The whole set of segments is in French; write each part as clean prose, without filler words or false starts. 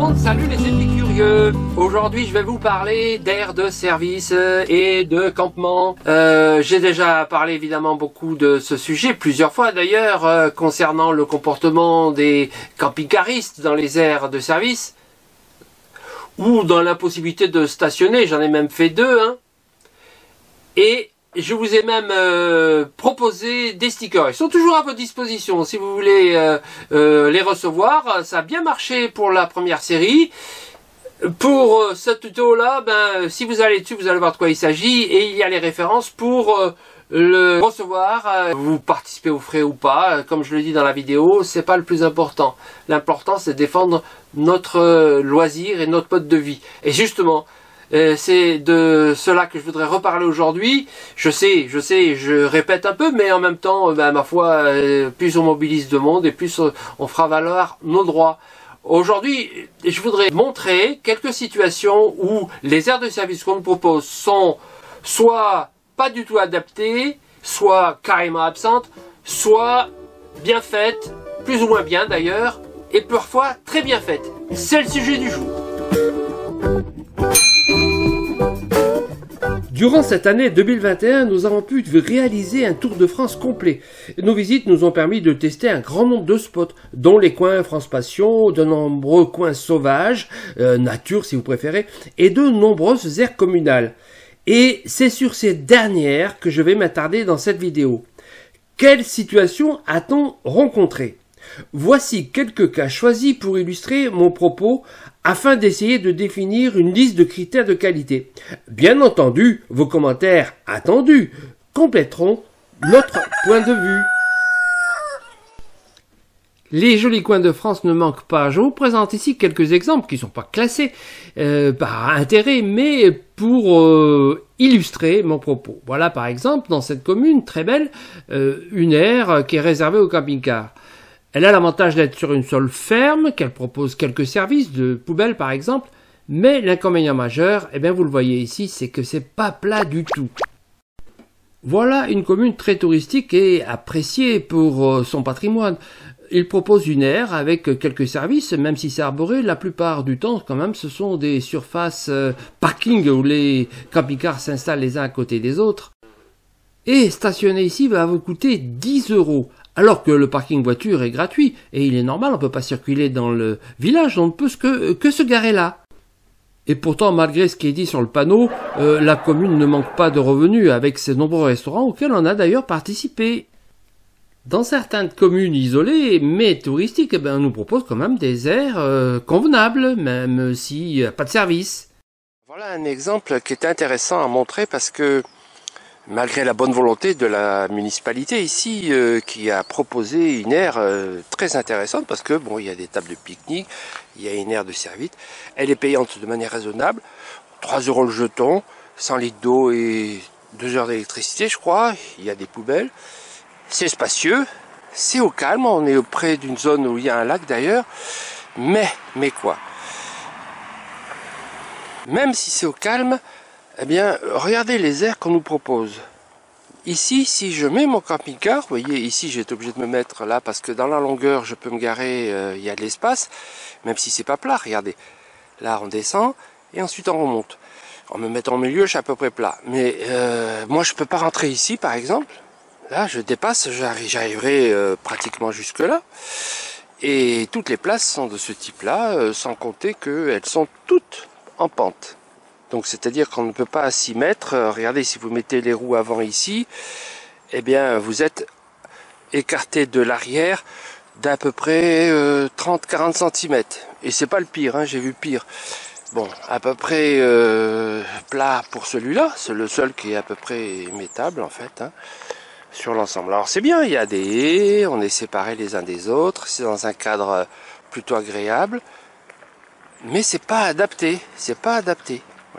monde, salut les épicurieux. Aujourd'hui je vais vous parler d'aires de service et de campement. J'ai déjà parlé évidemment beaucoup de ce sujet, plusieurs fois d'ailleurs, concernant le comportement des camping-caristes dans les aires de service. Ou dans l'impossibilité de stationner, j'en ai même fait deux. Et je vous ai même proposé des stickers. Ils sont toujours à votre disposition si vous voulez les recevoir. Ça a bien marché pour la première série. Pour ce tuto là, si vous allez dessus, vous allez voir de quoi il s'agit. Et il y a les références pour le recevoir. Vous participez aux frais ou pas. Comme je le dis dans la vidéo, c'est pas le plus important. L'important c'est de défendre notre loisir et notre mode de vie. Et justement, c'est de cela que je voudrais reparler aujourd'hui. Je sais, je répète un peu, mais en même temps, ma foi, plus on mobilise de monde et plus on fera valoir nos droits. Aujourd'hui, je voudrais montrer quelques situations où les aires de service qu'on nous propose sont soit pas du tout adaptées, soit carrément absentes, soit bien faites, plus ou moins bien d'ailleurs, et parfois très bien faites. C'est le sujet du jour. Durant cette année 2021, nous avons pu réaliser un tour de France complet. Nos visites nous ont permis de tester un grand nombre de spots, dont les coins France Passion, de nombreux coins sauvages, nature si vous préférez, et de nombreuses aires communales. Et c'est sur ces dernières que je vais m'attarder dans cette vidéo. Quelle situation a-t-on rencontré ? Voici quelques cas choisis pour illustrer mon propos afin d'essayer de définir une liste de critères de qualité. Bien entendu, vos commentaires attendus compléteront notre point de vue. Les jolis coins de France ne manquent pas. Je vous présente ici quelques exemples qui ne sont pas classés par intérêt, mais pour illustrer mon propos. Voilà par exemple, dans cette commune très belle, une aire qui est réservée aux camping-cars. Elle a l'avantage d'être sur une seule ferme, qu'elle propose quelques services de poubelle par exemple, mais l'inconvénient majeur, vous le voyez ici, c'est que c'est pas plat du tout. Voilà une commune très touristique et appréciée pour son patrimoine. Il propose une aire avec quelques services, même si c'est arboré, la plupart du temps quand même ce sont des surfaces parking où les camping-cars s'installent les uns à côté des autres. Et stationner ici va vous coûter 10 €. Alors que le parking voiture est gratuit, et il est normal, on ne peut pas circuler dans le village, on ne peut que se garer là. Et pourtant, malgré ce qui est dit sur le panneau, la commune ne manque pas de revenus avec ses nombreux restaurants auxquels on a d'ailleurs participé. Dans certaines communes isolées, mais touristiques, on nous propose quand même des aires convenables, même s'il n'y a pas de service. Voilà un exemple qui est intéressant à montrer parce que malgré la bonne volonté de la municipalité ici, qui a proposé une aire très intéressante, parce que bon, il y a des tables de pique-nique, il y a une aire de service, elle est payante de manière raisonnable, 3 € le jeton, 100 litres d'eau et 2 heures d'électricité je crois, il y a des poubelles, c'est spacieux, c'est au calme, on est auprès d'une zone où il y a un lac d'ailleurs, mais quoi, même si c'est au calme, regardez les aires qu'on nous propose. Ici, si je mets mon camping-car, vous voyez, ici j'ai été obligé de me mettre là parce que dans la longueur, je peux me garer, il y a de l'espace, même si c'est pas plat, regardez. Là, on descend et ensuite on remonte. En me mettant au milieu, je suis à peu près plat. Mais moi, je peux pas rentrer ici, par exemple. Là, je dépasse, j'arriverai pratiquement jusque là. Et toutes les places sont de ce type-là, sans compter qu'elles sont toutes en pente. Donc c'est-à-dire qu'on ne peut pas s'y mettre. Regardez, si vous mettez les roues avant ici, vous êtes écarté de l'arrière d'à peu près 30-40 cm. Et c'est pas le pire, j'ai vu pire. Bon, à peu près plat pour celui-là, c'est le seul qui est à peu près mettable en fait, sur l'ensemble. Alors c'est bien, il y a des haies, on est séparés les uns des autres, c'est dans un cadre plutôt agréable, mais c'est pas adapté,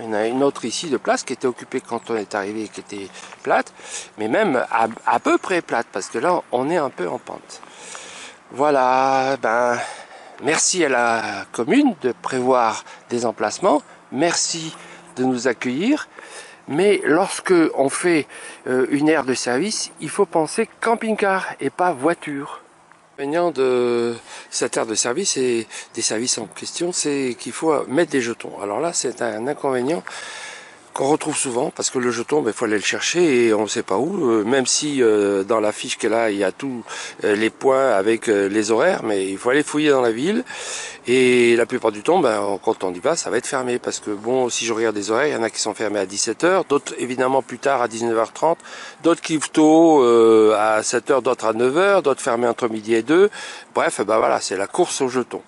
Il y en a une autre ici de place qui était occupée quand on est arrivé, qui était plate, mais même à peu près plate, parce que là on est un peu en pente. Voilà, merci à la commune de prévoir des emplacements, merci de nous accueillir, mais lorsque on fait une aire de service, il faut penser camping-car et pas voiture. L'inconvénient de cette aire de service et des services en question, c'est qu'il faut mettre des jetons. Alors là, c'est un inconvénient qu'on retrouve souvent, parce que le jeton, il faut aller le chercher et on ne sait pas où, même si dans la fiche qu'elle a, il y a tous les points avec les horaires, mais il faut aller fouiller dans la ville, et la plupart du temps, quand on y va, ça va être fermé, parce que bon, si je regarde les horaires, il y en a qui sont fermés à 17h, d'autres évidemment plus tard à 19h30, d'autres qui ouvrent tôt à 7h, d'autres à 9h, d'autres fermés entre midi et 2, bref, voilà, c'est la course au jeton.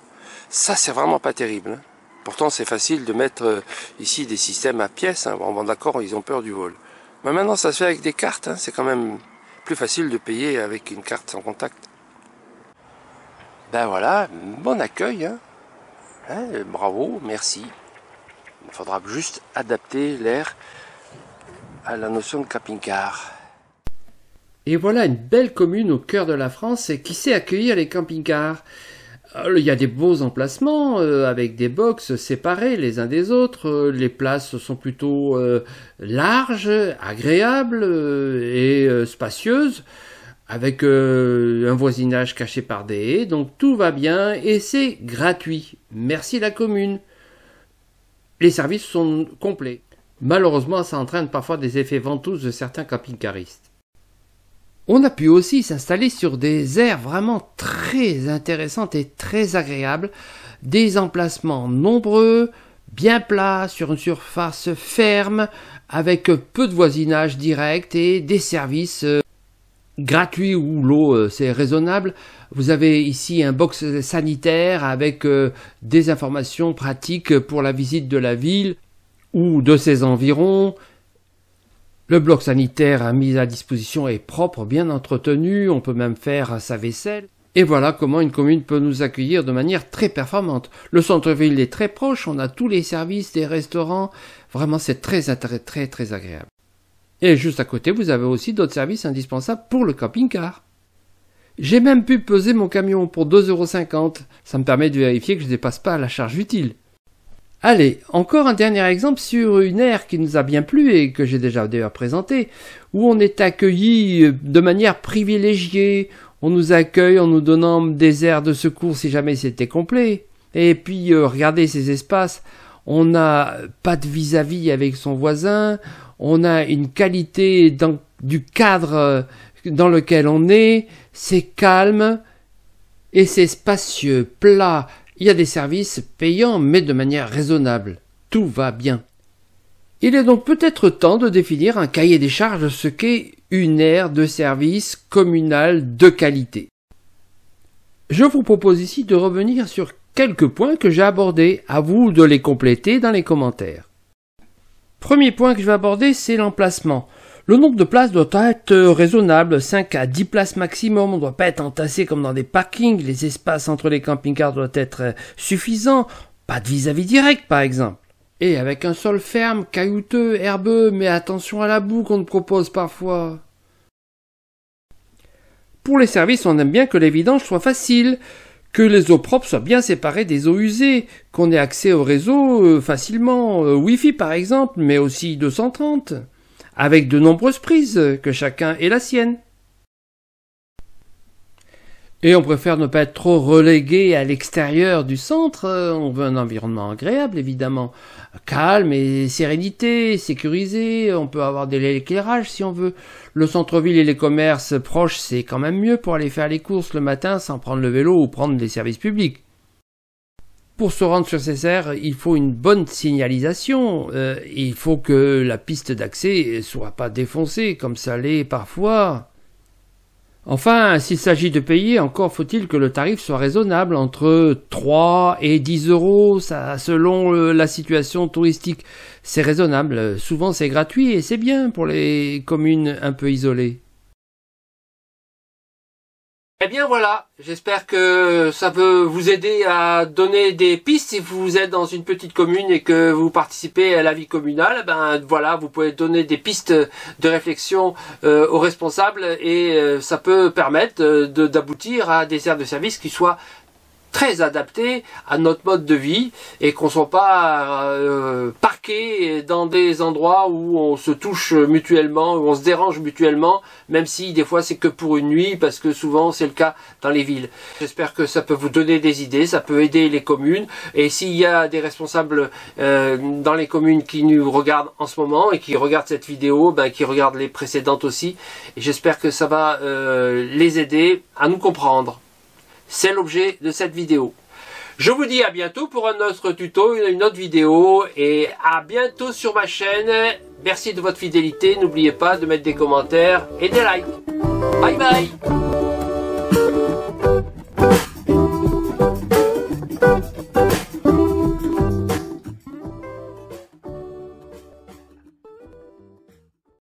Ça, c'est vraiment pas terrible, hein. Pourtant, c'est facile de mettre ici des systèmes à pièces. Hein. Bon, d'accord, ils ont peur du vol. Mais maintenant, ça se fait avec des cartes. Hein. C'est quand même plus facile de payer avec une carte sans contact. Ben voilà, bon accueil. Hein. Bravo, merci. Il faudra juste adapter l'air à la notion de camping-car. Et voilà une belle commune au cœur de la France qui sait accueillir les camping-cars. Il y a des beaux emplacements avec des box séparés les uns des autres. Les places sont plutôt larges, agréables et spacieuses, avec un voisinage caché par des haies. Donc tout va bien et c'est gratuit. Merci la commune. Les services sont complets. Malheureusement, ça entraîne parfois des effets ventouses de certains camping-caristes. On a pu aussi s'installer sur des aires vraiment très intéressantes et très agréables, des emplacements nombreux, bien plats, sur une surface ferme, avec peu de voisinage direct et des services gratuits où l'eau c'est raisonnable. Vous avez ici un box sanitaire avec des informations pratiques pour la visite de la ville ou de ses environs. Le bloc sanitaire mis à disposition est propre, bien entretenu, on peut même faire sa vaisselle. Et voilà comment une commune peut nous accueillir de manière très performante. Le centre-ville est très proche, on a tous les services, des restaurants, vraiment c'est très agréable. Et juste à côté, vous avez aussi d'autres services indispensables pour le camping-car. J'ai même pu peser mon camion pour 2,50 €, ça me permet de vérifier que je ne dépasse pas la charge utile. Allez, encore un dernier exemple sur une aire qui nous a bien plu et que j'ai déjà d'ailleurs présenté, où on est accueilli de manière privilégiée, on nous accueille en nous donnant des aires de secours si jamais c'était complet, et puis regardez ces espaces, on n'a pas de vis-à-vis avec son voisin, on a une qualité du cadre dans lequel on est, c'est calme et c'est spacieux, plat. Il y a des services payants, mais de manière raisonnable. Tout va bien. Il est donc peut-être temps de définir un cahier des charges de ce qu'est une aire de service communale de qualité. Je vous propose ici de revenir sur quelques points que j'ai abordés, à vous de les compléter dans les commentaires. Premier point que je vais aborder, c'est l'emplacement. Le nombre de places doit être raisonnable, 5 à 10 places maximum, on ne doit pas être entassé comme dans des parkings, les espaces entre les camping-cars doivent être suffisants, pas de vis-à-vis direct par exemple. Et avec un sol ferme, caillouteux, herbeux, mais attention à la boue qu'on nous propose parfois. Pour les services, on aime bien que les vidanges soient faciles, que les eaux propres soient bien séparées des eaux usées, qu'on ait accès au réseau facilement, Wi-Fi par exemple, mais aussi 230. Avec de nombreuses prises, que chacun ait la sienne. Et on préfère ne pas être trop relégué à l'extérieur du centre, on veut un environnement agréable évidemment, calme et sérénité, sécurisé, on peut avoir de l'éclairage si on veut. Le centre-ville et les commerces proches c'est quand même mieux pour aller faire les courses le matin sans prendre le vélo ou prendre des services publics. Pour se rendre sur ces aires, il faut une bonne signalisation. Il faut que la piste d'accès soit pas défoncée, comme ça l'est parfois. Enfin, s'il s'agit de payer, encore faut-il que le tarif soit raisonnable, entre 3 et 10 €, ça, selon la situation touristique. C'est raisonnable, souvent c'est gratuit et c'est bien pour les communes un peu isolées. Eh bien voilà, j'espère que ça peut vous aider à donner des pistes si vous êtes dans une petite commune et que vous participez à la vie communale. Ben voilà, vous pouvez donner des pistes de réflexion aux responsables et ça peut permettre d'aboutir à des aires de service qui soient très adapté à notre mode de vie et qu'on ne soit pas parqué dans des endroits où on se touche mutuellement, où on se dérange mutuellement, même si des fois c'est que pour une nuit, parce que souvent c'est le cas dans les villes. J'espère que ça peut vous donner des idées, ça peut aider les communes, et s'il y a des responsables dans les communes qui nous regardent en ce moment et qui regardent cette vidéo, qui regardent les précédentes aussi, et j'espère que ça va les aider à nous comprendre. C'est l'objet de cette vidéo. Je vous dis à bientôt pour un autre tuto, une autre vidéo, et à bientôt sur ma chaîne. Merci de votre fidélité, n'oubliez pas de mettre des commentaires et des likes. Bye bye.